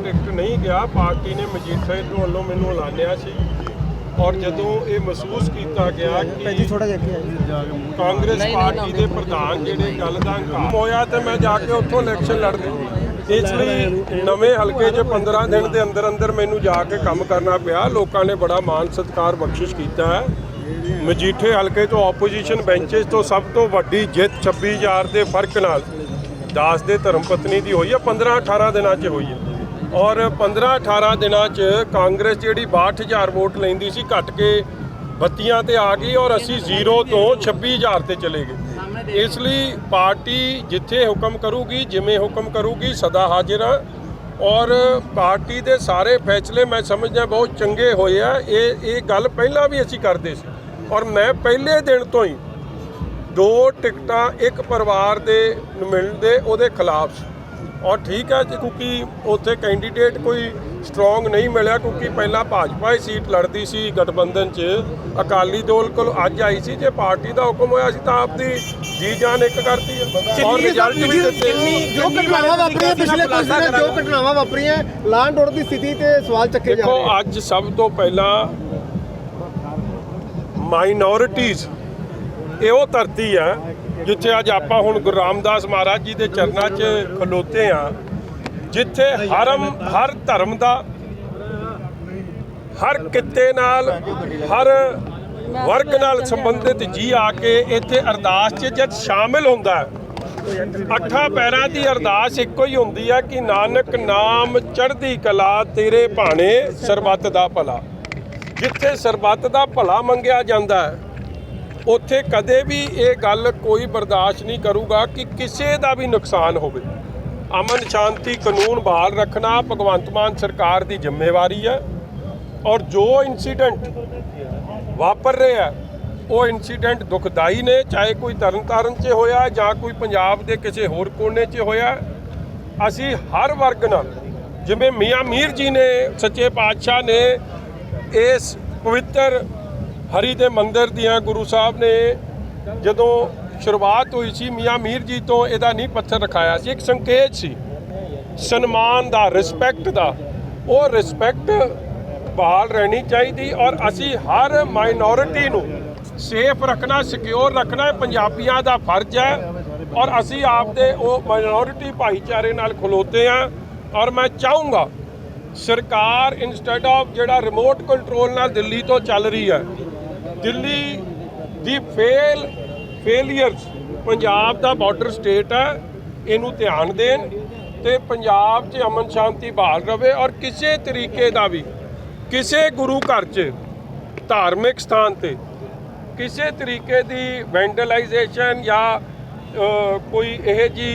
Ticket नहीं गया। Party ने मजीठे वालों मैनू ऐलानिया सी और जदों ये महसूस किया गया कि कांग्रेस पार्टी के प्रधान जिहड़े गल दा हंगामा होया तो मैं जाके उत्थों इलैक्शन लड़ दी। इसलिए नवे हल्के 'च 15 दिन के अंदर अंदर मैनू जाके काम करना पिया। लोगों ने बड़ा मान सत्कार बख्शिश किया है। मजीठे हल्के तो ओपोजिशन बेंचेस तो सब तो वड्डी जित 26,000 के फर्क नाल दास दे धर्मपत्नी की हुई है 15-18 दिनों च हुई है। और 15-18 दिनों च कांग्रेस जिहड़ी 62,000 वोट लैंदी सी घट के 32 ते आ गई और असी 0 तो 26,000 ते चले गए। इसलिए पार्टी जिथे हुक्म करूगी जिमें हुक्म करूगी सदा हाजिर हाँ। और पार्टी के सारे फैसले मैं समझदा बहुत चंगे होए आ। ये गल पहला भी असी करते सी और मैं पहले दिन तो ही 2 टिकटां एक परिवार के नुमाइंदे उहदे खिलाफ और ठीक है क्योंकि उत्थे कैंडीडेट कोई स्ट्रोंग नहीं मिला क्योंकि पहला भाजपा ही सीट लड़ती सी गठबंधन च अकाली दल को अज आई सी। जे पार्टी का हुक्म होया सी तां आपदी जी जान एक करती है और रिजल्ट भी दित्ते। जो घटनावां वापरियां पिछले कुछ दिनां जो घटनावां वापरियां लां एंड ऑर्डर की स्थिति ते सवाल चक्के जा देखो रहे हैं। अज सब तो पहला माइनॉरिटीज़ ਇਹ ਧਰਤੀ ਹੈ ਜਿੱਥੇ ਅੱਜ ਆਪਾਂ ਹੁਣ ਗੁਰੂ ਰਾਮਦਾਸ ਮਹਾਰਾਜ ਜੀ ਦੇ ਚਰਨਾਂ 'ਚ ਖਲੋਤੇ ਆ, ਜਿੱਥੇ ਹਰ ਧਰਮ ਦਾ ਹਰ ਕਿੱਤੇ ਨਾਲ ਹਰ ਵਰਗ ਨਾਲ ਸੰਬੰਧਿਤ ਜੀ ਆ ਕੇ ਇੱਥੇ ਅਰਦਾਸ 'ਚ ਜਦ ਸ਼ਾਮਿਲ ਹੁੰਦਾ ਹੈ। 8 ਪੈਰਾਂ ਦੀ ਅਰਦਾਸ ਇੱਕੋ ਹੀ ਹੁੰਦੀ ਹੈ ਕਿ ਨਾਨਕ ਨਾਮ ਚੜ੍ਹਦੀ ਕਲਾ ਤੇਰੇ ਭਾਣੇ ਸਰਬੱਤ ਦਾ ਭਲਾ। ਜਿੱਥੇ ਸਰਬੱਤ ਦਾ ਭਲਾ ਮੰਗਿਆ ਜਾਂਦਾ ਹੈ ਉੱਥੇ ਕਦੇ ਵੀ ਇਹ ਗੱਲ ਕੋਈ ਬਰਦਾਸ਼ਤ ਨਹੀਂ ਕਰੂਗਾ ਕਿ ਕਿਸੇ ਦਾ ਵੀ ਨੁਕਸਾਨ ਹੋਵੇ। ਅਮਨ ਸ਼ਾਂਤੀ ਕਾਨੂੰਨ ਬਹਾਲ ਰੱਖਣਾ ਭਗਵੰਤ ਮਾਨ ਸਰਕਾਰ ਦੀ ਜ਼ਿੰਮੇਵਾਰੀ ਹੈ ਔਰ ਜੋ ਇਨਸੀਡੈਂਟ ਵਾਪਰ ਰਿਹਾ ਉਹ ਇਨਸੀਡੈਂਟ ਦੁਖਦਾਈ ਨੇ, ਚਾਹੇ ਕੋਈ ਤਰਨਤਾਰਨ 'ਚ ਹੋਇਆ ਜਾਂ ਕੋਈ ਪੰਜਾਬ ਦੇ ਕਿਸੇ ਹੋਰ ਕੋਨੇ 'ਚ ਹੋਇਆ। ਅਸੀਂ ਹਰ ਵਰਗ ਨਾਲ ਜਿਵੇਂ ਮੀਆਂ ਮੀਰ ਜੀ ਨੇ ਸੱਚੇ ਪਾਤਸ਼ਾਹ ਨੇ ਇਸ ਪਵਿੱਤਰ हरी दे मंदिर दियाँ गुरु साहब ने जदों शुरुआत हुई सी मियाँ मीर जी तो इहदा नींह पत्थर रखाया सी। एक संकेत सी सन्मान दा रिस्पैक्ट दा, वो रिस्पैक्ट बहाल रहनी चाहिए और असी हर माइनॉरिटी नूं सेफ रखना सिक्योर रखना पंजाबियों का फर्ज है और असी आपदे वो माइनॉरिटी भाईचारे नाल खलोते हैं। और मैं चाहूँगा सरकार इंस्टेड ऑफ जिहड़ा रिमोट कंट्रोल नाल दिल्ली तो चल रही है, दिल्ली दी फेलियर्स पंजाब दा बॉर्डर स्टेट है, इनू ध्यान देन ते पंजाब 'च अमन शांति बहाल रहे और किसी तरीके का भी किसी गुरु घर 'च धार्मिक स्थान ते किसी तरीके की वैंडलाइजेशन या कोई यह जी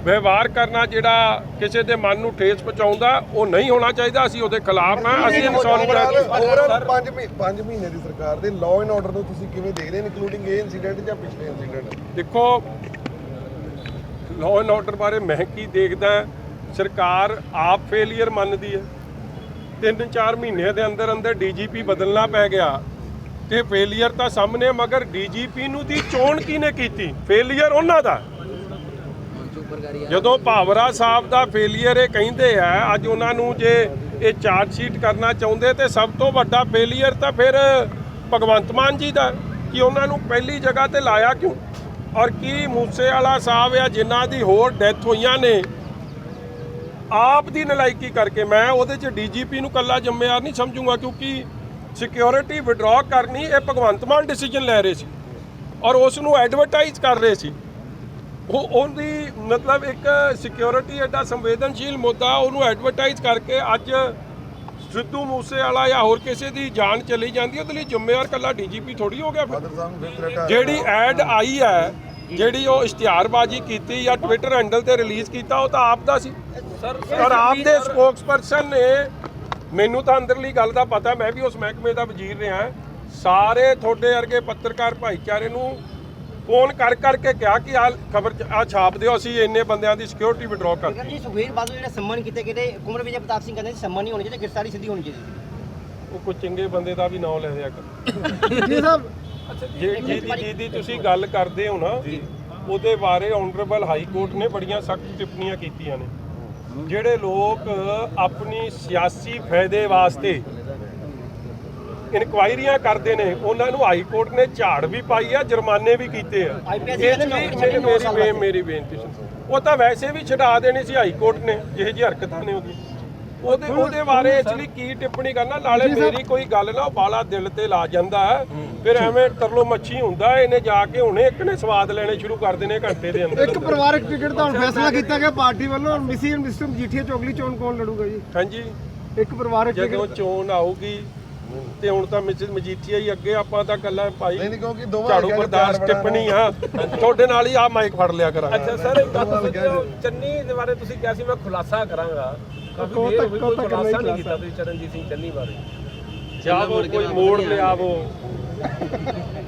व्यवहार करना जिहड़ा किसी के मन में ठेस पहुँचाउंदा वो नहीं होना चाहिए। असीं उहदे खिलाफ हां। असीं ओवरऑल 5 महीने ਦੀ ਸਰਕਾਰ ਦੇ ਲਾਅ ਐਂਡ ਆਰਡਰ ਨੂੰ ਤੁਸੀਂ ਕਿਵੇਂ ਦੇਖਦੇ ਹੋ ਇਨਕਲੂਡਿੰਗ ਇਹ ਇਨਸੀਡੈਂਟ ਜਾਂ ਪਿਛਲੇ ਇਨਸੀਡੈਂਟ? देखो ਲਾਅ ਐਂਡ ਆਰਡਰ ਬਾਰੇ ਮੈਂ ਕੀ ਦੇਖਦਾ, ਸਰਕਾਰ ਆਪ ਫੇਲੀਅਰ ਮੰਨਦੀ ਹੈ। 3-4 ਮਹੀਨੇ ਦੇ ਅੰਦਰ ਅੰਦਰ ਡੀਜੀਪੀ ਬਦਲਣਾ ਪੈ ਗਿਆ ਤੇ ਫੇਲੀਅਰ ਤਾਂ ਸਾਹਮਣੇ, ਮਗਰ ਡੀਜੀਪੀ ਨੂੰ ਦੀ ਚੋਣ ਕਿਹਨੇ ਕੀਤੀ? ਫੇਲੀਅਰ ਉਹਨਾਂ ਦਾ। ਜਦੋਂ ਭਾਵਰਾ ਸਾਹਿਬ ਦਾ ਫੇਲੀਅਰ ਇਹ ਕਹਿੰਦੇ ਆ ਅੱਜ ਉਹਨਾਂ ਨੂੰ ਜੇ ਇਹ ਚਾਰਜ ਸ਼ੀਟ ਕਰਨਾ ਚਾਹੁੰਦੇ ਤੇ ਸਭ ਤੋਂ ਵੱਡਾ ਫੇਲੀਅਰ ਤਾਂ ਫਿਰ ਭਗਵੰਤ ਮਾਨ ਜੀ ਦਾ ਕਿ ਉਹਨਾਂ ਨੂੰ ਪਹਿਲੀ ਜਗ੍ਹਾ ਤੇ ਲਾਇਆ ਕਿਉਂ? ਔਰ ਕੀ ਮੂਸੇਵਾਲਾ ਸਾਹਿਬ ਆ ਜਿਨ੍ਹਾਂ ਦੀ ਹੋਰ ਡੈਥ ਹੋਈਆਂ ਨੇ ਆਪ ਦੀ ਨਲਾਇਕੀ ਕਰਕੇ ਮੈਂ ਉਹਦੇ 'ਚ ਡੀਜੀਪੀ ਨੂੰ ਇਕੱਲਾ ਜ਼ਿੰਮੇਵਾਰ ਨਹੀਂ ਸਮਝੂੰਗਾ ਕਿਉਂਕਿ ਸਿਕਿਉਰਿਟੀ ਵਿਡਰਾ ਕਰਨੀ ਇਹ ਭਗਵੰਤ ਮਾਨ ਡਿਸੀਜਨ ਲੈ ਰਹੇ ਸੀ ਔਰ ਉਸ ਨੂੰ ਐਡਵਰਟਾਈਜ਼ ਕਰ ਰਹੇ ਸੀ। ਉਹਦੀ ਮਤਲਬ ਇੱਕ ਸਿਕਿਉਰਿਟੀ ਐਡਾ ਸੰਵੇਦਨਸ਼ੀਲ ਮੁੱਦਾ ਉਹਨੂੰ ਐਡਵਰਟਾਈਜ਼ ਕਰਕੇ ਅੱਜ ਸਿੱਧੂ ਮੂਸੇਵਾਲਾ ਜਾਂ ਹੋਰ ਕਿਸੇ ਦੀ ਜਾਨ ਚਲੀ ਜਾਂਦੀ ਉਹਦੇ ਲਈ ਜ਼ਿੰਮੇਵਾਰ ਇਕੱਲਾ ਡੀਜੀਪੀ ਥੋੜੀ ਹੋ ਗਿਆ। ਫਿਰ ਜਿਹੜੀ ਐਡ ਆਈ ਹੈ ਜਿਹੜੀ ਉਹ ਇਸ਼ਤਿਹਾਰਬਾਜ਼ੀ ਕੀਤੀ ਜਾਂ ਟਵਿੱਟਰ ਹੈਂਡਲ ਤੇ ਰਿਲੀਜ਼ ਕੀਤਾ ਉਹ ਤਾਂ ਆਪ ਦਾ ਸੀ ਔਰ ਆਪ ਦੇ ਸਪੋਕਸਪਰਸਨ ਨੇ। ਮੈਨੂੰ ਤਾਂ ਅੰਦਰਲੀ ਗੱਲ ਦਾ ਪਤਾ, ਮੈਂ ਵੀ ਉਸ ਮਹਿਕਮੇ ਦਾ ਵਜ਼ੀਰ ਰਿਹਾ। ਸਾਰੇ ਤੁਹਾਡੇ ਵਰਗੇ ਪੱਤਰਕਾਰ ਭਾਈਚਾਰੇ ਨੂੰ फोन कर करके क्या कि आ खबर आ छाप दिओ असीं इन्ने बंदियां दी सिक्योरिटी विड्रॉ कर दी। सुखबीर बादल जिहड़ा सम्मान कीते किते कुंवर विजय प्रताप सिंह कहंदे सम्मान नहीं होना चाहिए, गिरफ्तारी सीधी होनी चाहिए। वो कोई चंगे बंदे दा भी नाम ले दिया कर ਜੀ ਸਾਹਿਬ जी तुसीं गल करदे हो ना ਉਹਦੇ ਬਾਰੇ ਆਨਰੇਬਲ ਹਾਈ ਕੋਰਟ ਨੇ ਬੜੀਆਂ ਸਖਤ ਟਿੱਪਣੀਆਂ ਕੀਤੀਆਂ ਨੇ ਜਿਹੜੇ ਲੋਕ ਆਪਣੀ ਸਿਆਸੀ ਫਾਇਦੇ ਵਾਸਤੇ ਇਨਕੁਆਇਰੀਆਂ ਕਰਦੇ ਨੇ ਉਹਨਾਂ ਨੂੰ ਹਾਈ ਕੋਰਟ ਨੇ ਝਾੜ ਵੀ ਪਾਈ ਆ, ਜੁਰਮਾਨੇ ਵੀ ਕੀਤੇ ਆ। ਮੇਰੀ ਬੇਨਤੀ ਸੁਣੋ, ਉਹ ਤਾਂ ਵੈਸੇ ਵੀ ਛਡਾ ਦੇਣੀ ਸੀ ਹਾਈ ਕੋਰਟ ਨੇ, ਜਿਹੇ ਜਿਹੀ ਹਰਕਤਾਂ ਨੇ ਉਹਦੇ ਬਾਰੇ ਐਕਚੁਅਲੀ ਕੀ ਟਿੱਪਣੀ ਕਰਨਾ। ਨਾਲੇ ਮੇਰੀ ਕੋਈ ਗੱਲ ਨਾ, ਉਹ ਬਾਲਾ ਦਿਲ ਤੇ ਲਾ ਜਾਂਦਾ ਫਿਰ ਐਵੇਂ ਤਰਲੋ ਮੱਛੀ ਹੁੰਦਾ। ਇਹਨੇ ਜਾ ਕੇ ਹੁਣੇ ਇੱਕ ਨੇ ਸਵਾਦ ਲੈਣੇ ਸ਼ੁਰੂ ਕਰ ਦੇਣੇ ਘੰਟੇ ਦੇ ਅੰਦਰ। ਇੱਕ ਪਰਿਵਾਰਕ ਟਿਕਟ ਦਾ ਹੁਣ ਫੈਸਲਾ ਕੀਤਾ ਗਿਆ ਪਾਰਟੀ ਵੱਲੋਂ, ਮਿਸਟਰ ਮਜੀਠੀਆ ਚੋਗਲੀ ਚੋਣ ਕੌਣ ਲੜੂਗਾ ਜੀ? ਹਾਂਜੀ, ਇੱਕ ਪਰਿਵਾਰਕ ਜਦੋਂ ਚੋਣ ਆਊਗੀ ਤੇ ਹੁਣ ਤਾਂ ਮਿਸਿਸ ਮਜੀਠੀਆ ਹੀ ਅੱਗੇ, ਆਪਾਂ ਤਾਂ ਗੱਲਾਂ ਭਾਈ ਨਹੀਂ ਕਿਉਂਕਿ ਦੋਵਾਂ ਝਾੜੂ ਬਰਦਾਸ਼ਤ ਟਿੱਪਣੀ ਆ ਤੁਹਾਡੇ ਨਾਲ ਹੀ ਆ ਮਾਈਕ ਫੜ ਲਿਆ ਕਰਾਂਗਾ। ਅੱਛਾ ਸਰ, ਇੱਕ ਗੱਲ ਦੱਸੋ, ਚੰਨੀ ਦੇ ਬਾਰੇ ਤੁਸੀਂ ਕਿਹਾ ਸੀ ਮੈਂ ਖੁਲਾਸਾ ਕਰਾਂਗਾ, ਕਾਫੀ ਦੇਰ ਹੋ ਗਈ ਕੋਈ ਖੁਲਾਸਾ ਨਹੀਂ ਕੀਤਾ ਤੁਸੀਂ ਚਰਨਜੀਤ ਸਿੰਘ ਚੰਨੀ ਬਾਰੇ। ਜਾਵੋ ਕੋਈ ਮੋੜ ਲਿਆਵੋ,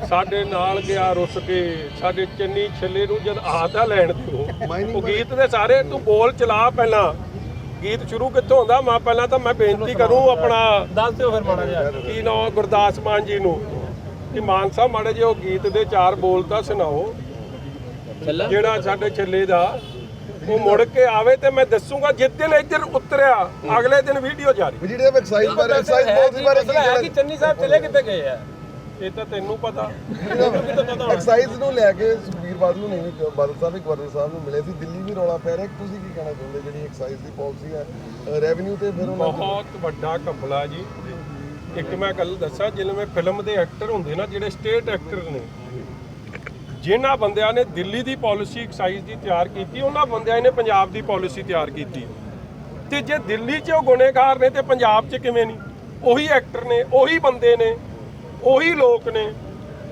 ਸਾਡੇ ਨਾਲ ਗਿਆ ਰੁੱਸ ਕੇ, ਸਾਡੇ ਚੰਨੀ ਛੱਲੇ ਨੂੰ ਜਦ ਆਤਾ ਲੈਣ ਦਿਓ। ਉਹ ਗੀਤ ਦੇ ਸਾਰੇ ਤੂੰ ਬੋਲ ਚਲਾ, ਪਹਿਲਾਂ ਗੀਤ ਸ਼ੁਰੂ ਕਿੱਥੋਂ ਹੁੰਦਾ? ਮੈਂ ਪਹਿਲਾਂ ਤਾਂ ਮੈਂ ਬੇਨਤੀ ਕਰੂੰ ਆਪਣਾ ਦੱਸ ਦਿਓ ਫਿਰ ਮਾੜਾ ਜਿਹਾ ਕੀ ਨਾਮ ਗੁਰਦਾਸ ਮਾਨ ਜੀ ਨੂੰ ਕਿ ਮਾਨ ਸਾਹਿਬ ਮਾੜੇ ਜਿਹੇ ਉਹ ਗੀਤ ਦੇ 4 ਬੋਲ ਤਾਂ ਸੁਣਾਓ, ਜਿਹੜਾ ਸਾਡੇ ਛੱਲੇ ਦਾ ਉਹ ਮੁੜ ਕੇ ਆਵੇ ਤੇ ਮੈਂ ਦੱਸੂਗਾ। ਜਿਸ ਦਿਨ ਇੱਧਰ ਉਤਰਿਆ ਅਗਲੇ ਦਿਨ ਵੀਡੀਓ ਜਾਰੀ। ਜਿਹੜੇ ਐਕਸਾਈਜ਼ ਬਾਰੇ ਐਕਸਾਈਜ਼ ਪਾਲਿਸੀ ਬਾਰੇ ਮਸਲਾ ਹੈ ਕਿ ਚੰਨੀ ਸਾਹਿਬ ਚਲੇ ਕਿੱਥੇ ਗਏ ਆ? ਇਹ ਤਾਂ ਤੈਨੂੰ ਪਤਾ। ਐਕਸਾਈਜ਼ ਨੂੰ ਲੈ ਕੇ ਸੁਖਬੀਰ ਬਾਦਲ ਨੂੰ ਨਹੀਂ, ਬਾਦਲ ਸਾਹਿਬ ਗਵਰਨਰ ਸਾਹਿਬ ਨੂੰ ਮਿਲੇ ਸੀ, ਦਿੱਲੀ ਵੀ ਰੌਲਾ ਪੈ ਰਿਹਾ। ਤੁਸੀਂ ਕੀ ਕਹਿਣਾ ਚਾਹੁੰਦੇ ਜਿਹੜੀ ਐਕਸਾਈਜ਼ ਦੀ ਪਾਲਿਸੀ ਹੈ ਰੈਵਨਿਊ ਤੇ? ਫਿਰ ਉਹਨਾਂ ਬਹੁਤ ਵੱਡਾ ਘਪਲਾ ਜੀ। ਇੱਕ ਮੈਂ ਗੱਲ ਦੱਸਾਂ, ਜਿਵੇਂ ਫਿਲਮ ਦੇ ਐਕਟਰ ਹੁੰਦੇ ਨਾ, ਜਿਹੜੇ ਸਟੇਟ ਐਕਟਰ ਨੇ, ਜਿਨ੍ਹਾਂ ਬੰਦਿਆਂ ਨੇ ਦਿੱਲੀ ਦੀ ਪਾਲਿਸੀ ਐਕਸਾਈਜ਼ ਦੀ ਤਿਆਰ ਕੀਤੀ, ਉਹਨਾਂ ਬੰਦਿਆਂ ਨੇ ਪੰਜਾਬ ਦੀ ਪਾਲਿਸੀ ਤਿਆਰ ਕੀਤੀ। ਤੇ ਜੇ ਦਿੱਲੀ 'ਚ ਉਹ ਗੁਨੇਗਾਰ ਨੇ ਤੇ ਪੰਜਾਬ 'ਚ ਕਿਵੇਂ ਨਹੀਂ? ਉਹੀ ਐਕਟਰ ਨੇ, ਉਹੀ ਬੰਦੇ ਨੇ, ਉਹੀ ਲੋਕ ਨੇ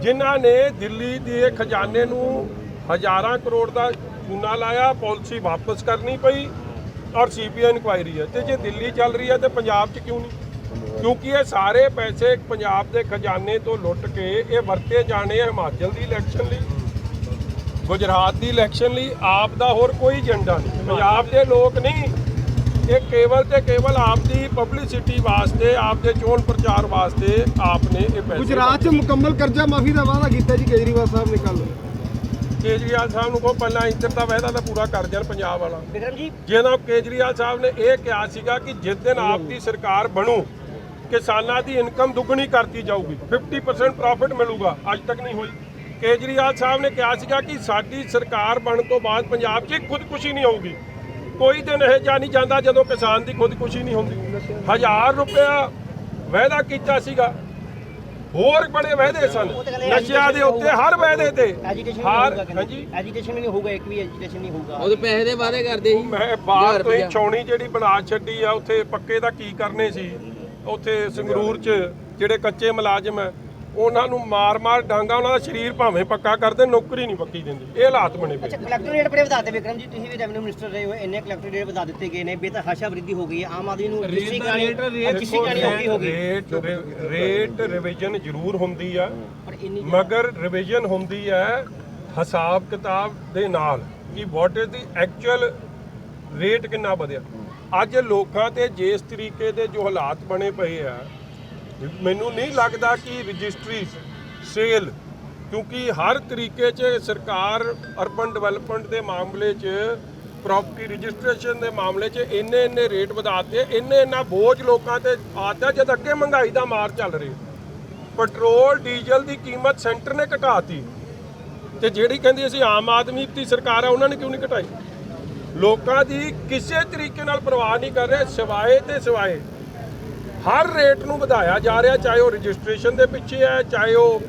ਜਿਨ੍ਹਾਂ ਨੇ ਦਿੱਲੀ ਦੇ ਖਜ਼ਾਨੇ ਨੂੰ ਹਜ਼ਾਰਾਂ ਕਰੋੜ ਦਾ ਚੂਨਾ ਲਾਇਆ, ਪਾਲਿਸੀ ਵਾਪਸ ਕਰਨੀ ਪਈ ਔਰ ਸੀਬੀਆਈ ਇਨਕੁਆਇਰੀ ਹੈ। ਤੇ ਜੇ ਦਿੱਲੀ ਚੱਲ ਰਹੀ ਹੈ ਤੇ ਪੰਜਾਬ 'ਚ ਕਿਉਂ ਨਹੀਂ? ਕਿਉਂਕਿ ਇਹ ਸਾਰੇ ਪੈਸੇ ਪੰਜਾਬ ਦੇ ਖਜ਼ਾਨੇ ਤੋਂ ਲੁੱਟ ਕੇ ਇਹ ਵਰਤੇ ਜਾਣੇ ਆ ਹਿਮਾਚਲ ਦੀ ਇਲੈਕਸ਼ਨ ਲਈ, ਗੁਜਰਾਤ ਦੀ ਇਲੈਕਸ਼ਨ ਲਈ। ਆਪ ਦਾ ਹੋਰ ਕੋਈ ਏਜੰਡਾ ਨਹੀਂ, ਪੰਜਾਬ ਦੇ ਲੋਕ ਨਹੀਂ। ਇਹ ਕੇਵਲ ਤੇ ਕੇਵਲ ਆਪ ਦੀ ਪਬਲਿਸਿਟੀ ਵਾਸਤੇ, ਆਪ ਦੇ ਚੋਣ ਪ੍ਰਚਾਰ ਵਾਸਤੇ ਆਪ ਨੇ ਇਹ ਪੈਸੇ। ਗੁਜਰਾਤ 'ਚ ਮੁਕੰਮਲ ਕਰਜ਼ਾ ਮਾਫੀ ਦਾ ਵਾਅਦਾ ਕੀਤਾ ਜੀ ਕੇਜਰੀਵਾਲ ਸਾਹਿਬ ਨੇ ਕੱਲ। ਕੇਜਰੀਵਾਲ ਸਾਹਿਬ ਨੂੰ ਕਹੋ ਪਹਿਲਾਂ ਇੱਧਰ ਦਾ ਵਾਅਦਾ ਤਾਂ ਪੂਰਾ ਕਰ ਜਾਣ ਪੰਜਾਬ ਵਾਲਾ। ਵਿਕਰਮ ਜੀ, ਜਿਹਨਾਂ ਕੇਜਰੀਵਾਲ ਸਾਹਿਬ ਨੇ ਇਹ ਕਿਹਾ ਸੀਗਾ ਕਿ ਜਿਸ ਦਿਨ ਆਪ ਦੀ ਸਰਕਾਰ ਬਣੂ ਕਿਸਾਨਾਂ ਦੀ ਇਨਕਮ ਦੁੱਗਣੀ ਕਰਤੀ ਜਾਊਗੀ, 50% ਪ੍ਰੋਫਿਟ ਮਿਲੂਗਾ, ਅੱਜ ਤੱਕ ਨਹੀਂ ਹੋਈ। ਕੇਜਰੀਵਾਲ ਸਾਹਿਬ ਨੇ ਕਿਹਾ ਸੀਗਾ ਕਿ ਸਾਡੀ ਸਰਕਾਰ ਬਣਨ ਤੋਂ ਬਾਅਦ ਪੰਜਾਬ 'ਚ ਖੁਦਕੁਸ਼ੀ ਨਹੀਂ ਹੋਊਗੀ। ਕੋਈ ਦਿਨ ਇਹ ਜਾ ਨਹੀਂ ਜਾਂਦਾ ਜਦੋਂ ਕਿਸਾਨ ਦੀ ਖੁਦਕੁਸ਼ੀ ਨਹੀਂ ਹੁੰਦੀ। 1000 ਰੁਪਇਆ ਵਾਅਦਾ ਕੀਤਾ ਸੀਗਾ, ਹੋਰ ਬੜੇ ਵਾਅਦੇ ਸਨ ਨਸ਼ਿਆਂ ਦੇ ਉੱਤੇ, ਹਰ ਵਾਅਦੇ ਤੇ ਹਾਂਜੀ ਐਜੀਟੇਸ਼ਨ ਨਹੀਂ ਹੋਊਗਾ, ਇੱਕ ਵੀ ਐਜੀਟੇਸ਼ਨ ਨਹੀਂ ਹੋਊਗਾ। ਉਹਦੇ ਪੈਸੇ ਦੇ ਵਾਅਦੇ ਕਰਦੇ ਸੀ। ਮੈਂ ਬਾਹਰ ਤੋਂ ਹੀ ਛਾਉਣੀ ਜਿਹੜੀ ਬਣਾ ਛੱਡੀ ਆ, ਉੱਥੇ ਪੱਕੇ ਦਾ ਕੀ ਕਰਨੇ ਸੀ। ਉੱਥੇ ਸੰਗਰੂਰ 'ਚ ਜਿਹੜੇ ਕੱਚੇ ਮੁਲਾਜ਼ਮ ਹੈ ਉਹਨਾਂ ਨੂੰ ਮਾਰ-ਮਾਰ ਡਾਂਗਾ, ਉਹਨਾਂ ਦਾ ਸਰੀਰ ਭਾਵੇਂ ਪੱਕਾ ਕਰਦੇ, ਨੌਕਰੀ ਨਹੀਂ ਪੱਕੀ ਦਿੰਦੇ। ਇਹ ਹਾਲਾਤ ਬਣੇ ਪਏ। ਅੱਛਾ, ਕਲੈਕਟਰ ਰੇਟ ਬੜੇ ਵਧਾਤੇ ਵਿਕਰਮ ਜੀ, ਤੁਸੀਂ ਵੀ ਰੈਵਨਿਊ ਮਿਨਿਸਟਰ ਰਹੇ ਹੋ, ਇੰਨੇ ਕਲੈਕਟਰ ਰੇਟ ਵਧਾ ਦਿੱਤੇ ਗਏ ਨੇ, ਬੇਤਹਾਸ਼ਾ ਵ੍ਰਿੱਧੀ ਹੋ ਗਈ ਹੈ। ਆਮ ਆਦਮੀ ਨੂੰ ਕਿਸੇ ਕਹਾਣੀ ਹੋ ਗਈ। ਰੇਟ ਰਿਵੀਜ਼ਨ ਜ਼ਰੂਰ ਹੁੰਦੀ ਆ, ਪਰ ਇੰਨੀ ਮਗਰ ਰਿਵੀਜ਼ਨ ਹੁੰਦੀ ਹੈ ਹਿਸਾਬ ਕਿਤਾਬ ਦੇ ਨਾਲ ਕਿ what is the actual rate ਕਿੰਨਾ ਵਧਿਆ। ਅੱਜ ਲੋਕਾਂ ਤੇ ਜਿਸ ਤਰੀਕੇ ਦੇ ਜੋ ਹਾਲਾਤ ਬਣੇ ਪਏ ਆ, ਮੈਨੂੰ ਨਹੀਂ ਲੱਗਦਾ ਕਿ ਰਜਿਸਟਰੀ ਸੇਲ, ਕਿਉਂਕਿ ਹਰ ਤਰੀਕੇ 'ਚ ਸਰਕਾਰ ਅਰਬਨ ਡਿਵੈਲਪਮੈਂਟ ਦੇ ਮਾਮਲੇ 'ਚ, ਪ੍ਰਾਪਰਟੀ ਰਜਿਸਟ੍ਰੇਸ਼ਨ ਦੇ ਮਾਮਲੇ 'ਚ ਇੰਨੇ ਰੇਟ ਵਧਾਤੇ, ਇੰਨਾ ਬੋਝ ਲੋਕਾਂ ਤੇ ਆਤਾ, ਜਦ ਅੱਗੇ ਮਹਿੰਗਾਈ ਦਾ ਮਾਰ ਚੱਲ ਰਹੀ। ਪੈਟਰੋਲ ਡੀਜ਼ਲ ਦੀ ਕੀਮਤ ਸੈਂਟਰ ਨੇ ਘਟਾਤੀ, ਤੇ ਜਿਹੜੀ ਕਹਿੰਦੀ ਅਸੀਂ ਆਮ ਆਦਮੀ ਦੀ ਸਰਕਾਰ ਆ, ਉਹਨਾਂ ਨੇ ਕਿਉਂ ਨਹੀਂ ਘਟਾਈ? ਲੋਕਾਂ ਦੀ ਕਿਸੇ ਤਰੀਕੇ ਨਾਲ ਪਰਵਾਹ ਨਹੀਂ ਕਰ ਰਹੇ, ਸਿਵਾਏ ਤੇ ਸਿਵਾਏ ਹਰ ਰੇਟ ਨੂੰ ਵਧਾਇਆ ਜਾ ਰਿਹਾ, ਚਾਹੇ ਉਹ ਰਜਿਸਟ੍ਰੇਸ਼ਨ ਦੇ ਪਿੱਛੇ ਹੈ, ਚਾਹੇ ਉਹ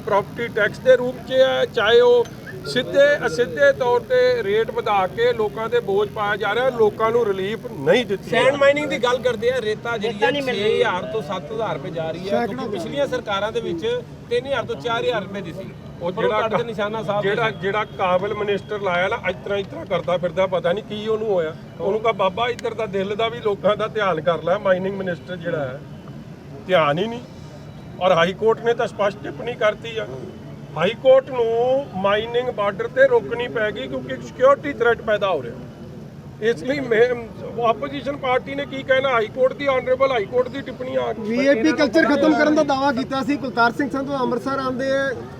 ਪ੍ਰਾਪਰਟੀ ਟੈਕਸ ਦੇ ਰੂਪ 'ਚ ਹੈ, ਚਾਹੇ ਉਹ ਸਿੱਧੇ ਅਸਿੱਧੇ ਤੌਰ ਤੇ ਰੇਟ ਵਧਾ ਕੇ ਲੋਕਾਂ ਦੇ ਬੋਝ ਪਾਇਆ ਜਾ ਰਿਹਾ, ਲੋਕਾਂ ਨੂੰ ਰਿਲੀਫ ਨਹੀਂ ਦਿੱਤੀ। ਸੈਂਡ ਮਾਈਨਿੰਗ ਦੀ ਗੱਲ ਕਰਦੇ ਆ, ਰੇਤਾ ਜਿਹੜੀ ਹੈ 6000 ਤੋਂ 7000 ਰੁਪਏ ਜਾ ਰਹੀ ਹੈ, ਕਿਉਂਕਿ ਪਿਛਲੀਆਂ ਸਰਕਾਰਾਂ ਦੇ ਵਿੱਚ 3000 ਤੋਂ 4000 ਰੁਪਏ ਦੀ ਸੀ। ਉਹ ਜਿਹੜਾ ਕਾਬਲ ਮਿਨਿਸਟਰ ਲਾਇਆ ਨਾ, ਇਸ ਤਰ੍ਹਾਂ ਕਰਦਾ ਫਿਰਦਾ, ਪਤਾ ਨਹੀਂ ਕੀ ਉਹਨੂੰ ਹੋਇਆ। ਉਹਨੂੰ ਕਹਾ ਬਾਬਾ ਇੱਧਰ ਦਾ ਦਿਲ ਦਾ ਵੀ ਲੋਕਾਂ ਦਾ ਧਿਆਨ ਕਰ ਲੈ। ਮਾਈਨਿੰਗ ਮਿਨਿਸਟਰ ਜਿਹੜਾ ਹੈ, ਧਿਆਨ ਹੀ ਨਹੀਂ। ਔਰ ਹਾਈ ਕੋਰਟ ਨੇ ਤਾਂ ਸਪਸ਼ਟ ਟਿੱਪਣੀ ਕਰਤੀ ਆ, ਹਾਈ ਕੋਰਟ ਨੂੰ ਮਾਈਨਿੰਗ ਬਾਰਡਰ ਤੇ ਰੋਕਣੀ ਪੈ ਗਈ ਕਿਉਂਕਿ ਸਿਕਿਉਰਿਟੀ ਥ੍ਰੈਟ ਪੈਦਾ ਹੋ ਰਿਹਾ। ਇਸ ਲਈ ਆਪੋਜੀਸ਼ਨ ਪਾਰਟੀ ਨੇ ਕੀ ਕਹਿਣਾ, ਹਾਈ ਕੋਰਟ ਦੀ ਆਨਰੇਬਲ ਹਾਈ ਕੋਰਟ ਦੀ ਟਿੱਪਣੀ ਆ ਗਈ। ਵੀਆਈਪੀ ਕਲਚਰ ਖਤਮ ਕਰਨ ਦਾ ਦਾਅਵਾ ਕੀਤਾ ਸੀ। ਕੁਲਤਾਰ ਸਿੰਘ ਸੰਧੂ ਅੰਮ੍ਰਿਤਸਰ ਆਉਂਦੇ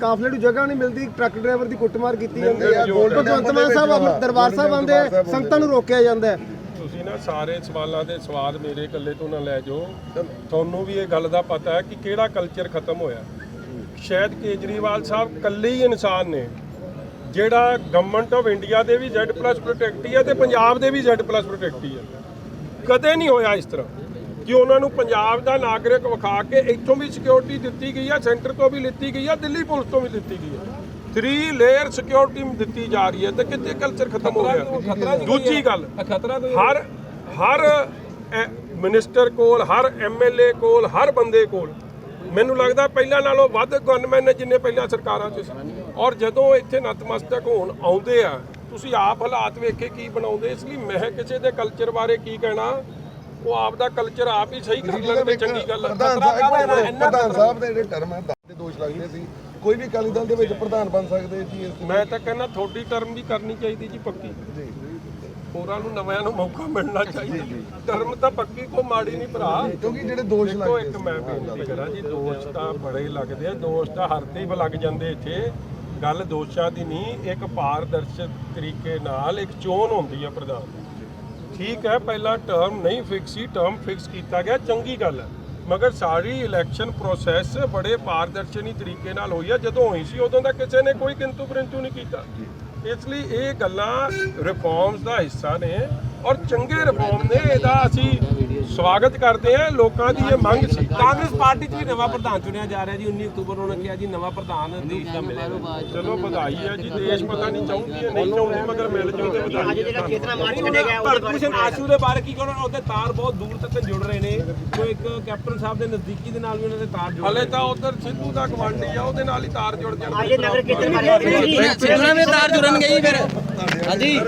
ਕਾਫਲੇ ਨੂੰ ਜਗ੍ਹਾ ਨਹੀਂ ਮਿਲਦੀ, ਟਰੱਕ ਡਰਾਈਵਰ ਦੀ ਕੁੱਟਮਾਰ ਕੀਤੀ ਜਾਂਦੀ ਹੈ। ਭਗਵੰਤ ਮਾਨ ਸਾਹਿਬ ਦਰਬਾਰ ਸਾਹਿਬ ਆਉਂਦੇ, ਸੰਗਤਾਂ ਨੂੰ ਰੋਕਿਆ ਜਾਂਦਾ ਹੈ। ਤੁਸੀਂ ਨਾ ਸਾਰੇ ਸਵਾਲਾਂ ਦੇ ਸਵਾਦ ਮੇਰੇ ਇਕੱਲੇ ਤੋਂ ਨਾ ਲੈ ਜਾਓ। ਤੁਹਾਨੂੰ ਵੀ ਇਹ ਗੱਲ ਦਾ ਪਤਾ ਹੈ ਕਿ ਕਿਹੜਾ ਕਲਚਰ ਖਤਮ ਹੋਇਆ। ਸ਼ਾਇਦ ਕੇਜਰੀਵਾਲ ਸਾਹਿਬ ਇਕੱਲੇ ਹੀ ਇਨਸਾਨ ਨੇ ਜਿਹੜਾ ਗਵਰਨਮੈਂਟ ਆਫ ਇੰਡੀਆ ਦੇ ਵੀ Z+ ਪ੍ਰੋਟੈਕਟੀ ਹੈ ਤੇ ਪੰਜਾਬ ਦੇ ਵੀ Z+ ਪ੍ਰੋਟੈਕਟੀ ਹੈ। ਕਦੇ ਨਹੀਂ ਹੋਇਆ ਇਸ ਤਰ੍ਹਾਂ ਕਿ ਉਹਨਾਂ ਨੂੰ ਪੰਜਾਬ ਦਾ ਨਾਗਰਿਕ ਵਿਖਾ ਕੇ ਇੱਥੋਂ ਵੀ ਸਿਕਿਉਰਿਟੀ ਦਿੱਤੀ ਗਈ ਹੈ, ਸੈਂਟਰ ਤੋਂ ਵੀ ਲਿੱਤੀ ਗਈ ਹੈ, ਦਿੱਲੀ ਪੁਲਿਸ ਤੋਂ ਵੀ ਦਿੱਤੀ ਗਈ ਹੈ। 3 ਲੇਅਰ ਸਿਕਿਉਰਿਟੀ ਦਿੱਤੀ ਜਾ ਰਹੀ ਹੈ ਤੇ ਕਿੱਥੇ ਕਲਚਰ ਖਤਮ ਹੋ ਗਿਆ। ਦੂਜੀ ਗੱਲ, ਹਰ ਮਿਨਿਸਟਰ ਕੋਲ, ਹਰ MLA ਕੋਲ, ਹਰ ਬੰਦੇ ਕੋਲ ਮੈਨੂੰ ਲੱਗਦਾ ਪਹਿਲਾਂ ਨਾਲੋਂ ਵੱਧ ਗਨਮੈਨ ਨੇ ਜਿੰਨੇ ਪਹਿਲਾਂ ਸਰਕਾਰਾਂ 'ਚ ਸੀ। ਔਰ ਜਦੋਂ ਇੱਥੇ ਨਤਮਸਤਕ ਹੋਣ ਆਉਂਦੇ ਆ, ਤੁਸੀਂ ਆਪ ਹਾਲਾਤ ਵੇਖੇ ਕੀ ਬਣਾਉਂਦੇ। ਇਸ ਲਈ ਮੈਂ ਕਿਸੇ ਦੇ ਕਲਚਰ ਬਾਰੇ ਕੀ ਕਹਿਣਾ, ਉਹ ਆਪ ਦਾ ਕਲਚਰ ਆਪ ਹੀ ਸਹੀ ਕਰ ਲੈਣ ਤੇ ਚੰਗੀ ਗੱਲ ਹੈ। ਪ੍ਰਧਾਨ ਸਾਹਿਬ ਦੇ ਜਿਹੜੇ ਟਰਮ ਹੈ ਦੇ ਦੋਸ਼ ਲੱਗਦੇ ਸੀ, ਕੋਈ ਵੀ ਅਕਾਲੀ ਦਲ ਦੇ ਵਿੱਚ ਪ੍ਰਧਾਨ ਬਣ ਸਕਦੇ ਜੀ। ਮੈਂ ਤਾਂ ਕਹਿੰਦਾ ਤੁਹਾਡੀ ਟਰਮ ਵੀ ਕਰਨੀ ਚਾਹੀਦੀ ਜੀ ਪੱਕੀ। ਹੋਰਾਂ ਨੂੰ ਨਵਿਆਂ ਨੂੰ ਮੌਕਾ ਮਿਲਣਾ ਚਾਹੀਦਾ। ਟਰਮ ਤਾਂ ਪੱਕੀ ਕੋ ਮਾੜੀ ਨਹੀਂ ਭਰਾ। ਕਿਉਂਕਿ ਜਿਹੜੇ ਦੋਸ਼ ਦੇਖੋ ਇੱਕ ਮੈਂ ਬੇਨਤੀ ਕਰਾਂ ਜੀ, ਦੋਸ਼ ਤਾਂ ਬੜੇ ਲੱਗਦੇ ਆ, ਦੋਸ਼ ਤਾਂ ਹਰ ਤੇ ਹੀ ਲੱਗ ਜਾਂਦੇ ਇੱਥੇ। ਗੱਲ ਦੋਸ਼ਾਂ ਦੀ ਨਹੀਂ, ਇੱਕ ਪਾਰਦਰਸ਼ਕ ਤਰੀਕੇ ਨਾਲ ਇੱਕ ਚੋਣ ਹੁੰਦੀ ਹੈ ਪ੍ਰਧਾਨ ਦੀ। ਠੀਕ ਹੈ, ਪਹਿਲਾਂ ਟਰਮ ਨਹੀਂ ਫਿਕਸ ਸੀ, ਟਰਮ ਫਿਕਸ ਕੀਤਾ ਗਿਆ, ਚੰਗੀ ਗੱਲ ਹੈ। ਮਗਰ ਸਾਰੀ ਇਲੈਕਸ਼ਨ ਪ੍ਰੋਸੈਸ ਬੜੇ ਪਾਰਦਰਸ਼ਨੀ ਤਰੀਕੇ ਨਾਲ ਹੋਈ ਹੈ। ਜਦੋਂ ਹੋਈ ਸੀ ਉਦੋਂ ਦਾ ਕਿਸੇ ਨੇ ਕੋਈ ਕਿੰਤੂ ਪਰੰਤੂ ਨਹੀਂ ਕੀਤਾ। ਇਸ ਲਈ ਇਹ ਗੱਲਾਂ ਰਿਫਾਰਮਸ ਦਾ ਹਿੱਸਾ ਨੇ ਔਰ ਚੰਗੇ ਰਿਫਾਰਮ ਨੇ। ਇਹਦਾ ਅਸੀਂ ਸਵਾਗਤ ਕਰਦੇ ਹਾਂ। ਲੋਕਾਂ ਦੀ ਇਹ ਮੰਗ ਸੀ। ਕਾਂਗਰਸ ਪਾਰਟੀ 'ਚ ਵੀ ਨਵਾਂ ਪ੍ਰਧਾਨ ਚੁਣਿਆ ਜਾ ਰਿਹਾ ਜੀ। 19 ਅਕਤੂਬਰ ਨੂੰ ਉਹਨਾਂ ਕਿਹਾ ਜੀ ਨਵਾਂ ਪ੍ਰਧਾਨ ਦੇਸ਼ ਦਾ ਮਿਲੇਗਾ। ਚਲੋ ਵਧਾਈ ਹੈ ਜੀ। ਦੇਸ਼ ਪਤਾ ਨਹੀਂ ਚਾਹੁੰਦੀ ਹੈ ਨਹੀਂ ਚਾਹੁੰਦੀ, ਮਗਰ ਮਿਲ ਜਾਓ ਤੇ ਵਧਾਈ ਅੱਜ ਜਿਹੜਾ ਹੈ। ਚੇਤਨਾ ਮਾਰਚ ਕੱਢਿਆ ਗਿਆ ਉਹਦੇ ਬਾਰੇ ਭਰਤਭੂਸ਼ਣ ਆਸ਼ੂ ਦੇ ਬਾਰੇ ਕੀ ਕਹਿਣਾ? ਉਹਦੇ ਤਾਰ ਬਹੁਤ ਦੂਰ ਤੱਕ ਜੁੜ ਰਹੇ ਨੇ। ਕੋਈ ਇੱਕ ਕੈਪਟਨ ਸਾਹਿਬ ਦੇ ਨਜ਼ਦੀਕੀ ਦੇ ਨਾਲ ਵੀ ਉਹਨਾਂ ਦੇ ਤਾਰ ਜੁੜ ਹਲੇ ਤਾਂ ਉਧਰ ਸਿੱਧੂ ਦਾ ਗਵਾਂਢੀ ਆ, ਉਹਦੇ ਨਾਲ ਹੀ ਤਾਰ ਜੁੜ ਅੱਜ ਜਾਂਦੇ। ਨਗਰ ਕੀਰਤਨ ਬਾਰੇ ਤਾਰ ਜੁੜਨਗੇ ਜੀ ਫਿਰ। ਹਾਂਜੀ।